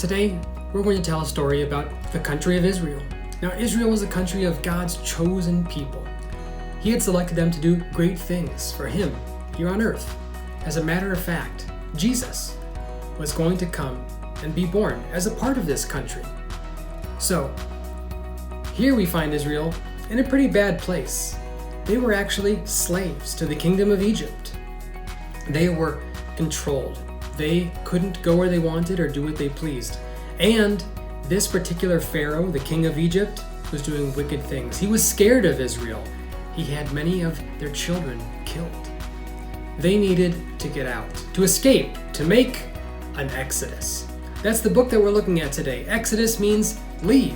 Today, we're going to tell a story about the country of Israel. Now, Israel was a country of God's chosen people. He had selected them to do great things for Him here on earth. As a matter of fact, Jesus was going to come and be born as a part of this country. So, here we find Israel in a pretty bad place. They were actually slaves to the kingdom of Egypt. They were controlled. They couldn't go where they wanted or do what they pleased. And this particular Pharaoh, the king of Egypt, was doing wicked things. He was scared of Israel. He had many of their children killed. They needed to get out, to escape, to make an exodus. That's the book that we're looking at today. Exodus means leave.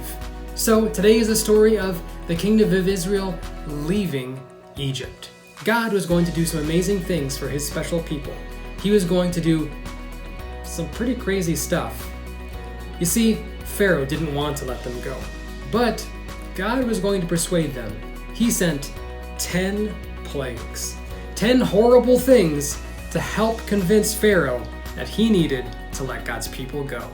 So today is the story of the kingdom of Israel leaving Egypt. God was going to do some amazing things for His special people. He was going to do some pretty crazy stuff. You see, Pharaoh didn't want to let them go, but God was going to persuade them. He sent 10 plagues, 10 horrible things to help convince Pharaoh that he needed to let God's people go.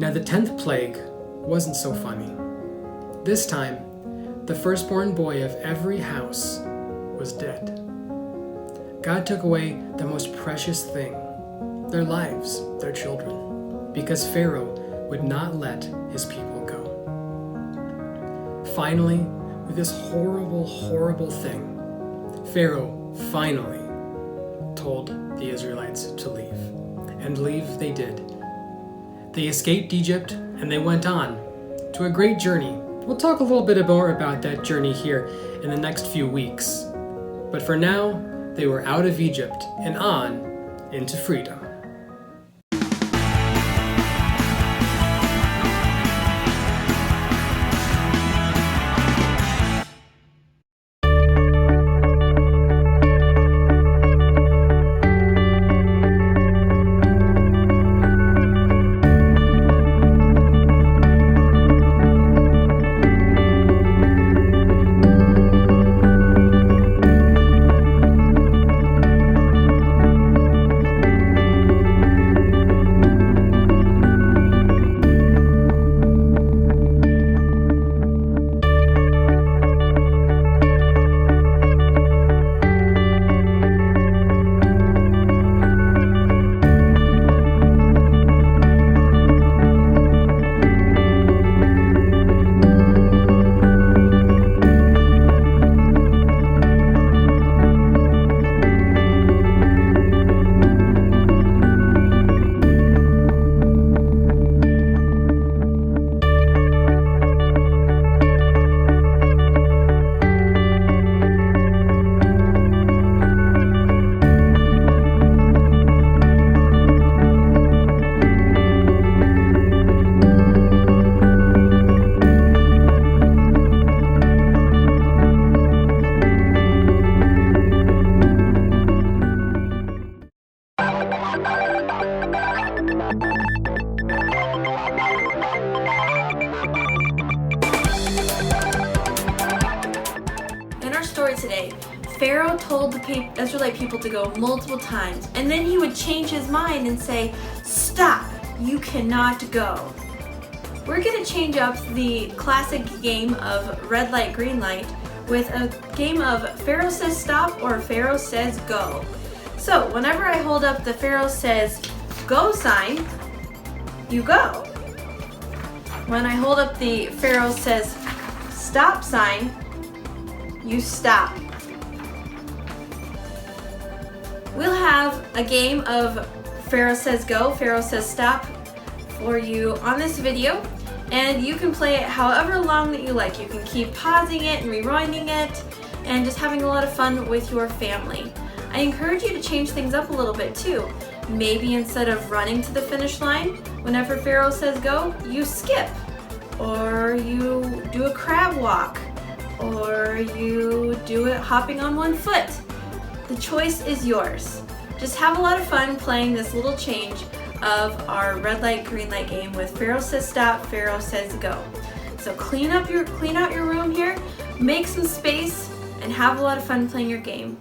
Now the 10th plague wasn't so funny. This time, the firstborn boy of every house was dead. God took away the most precious thing, their lives, their children, because Pharaoh would not let his people go. Finally, with this horrible, horrible thing, Pharaoh finally told the Israelites to leave. And leave they did. They escaped Egypt and they went on to a great journey. We'll talk a little bit more about that journey here in the next few weeks. But for now, they were out of Egypt and on into freedom. In our story today, Pharaoh told the Israelite people to go multiple times, and then he would change his mind and say, "Stop, you cannot go." We're going to change up the classic game of red light, green light with a game of Pharaoh says stop or Pharaoh says go. So whenever I hold up the Pharaoh says go sign, you go. When I hold up the Pharaoh says stop sign, you stop. We'll have a game of Pharaoh says go, Pharaoh says stop for you on this video, and you can play it however long that you like. You can keep pausing it and rewinding it and just having a lot of fun with your family. I encourage you to change things up a little bit too. Maybe instead of running to the finish line, whenever Pharaoh says go, you skip, or you do a crab walk, or you do it hopping on one foot. The choice is yours. Just have a lot of fun playing this little change of our red light, green light game with Pharaoh says stop, Pharaoh says go. So clean out your room here, make some space, and have a lot of fun playing your game.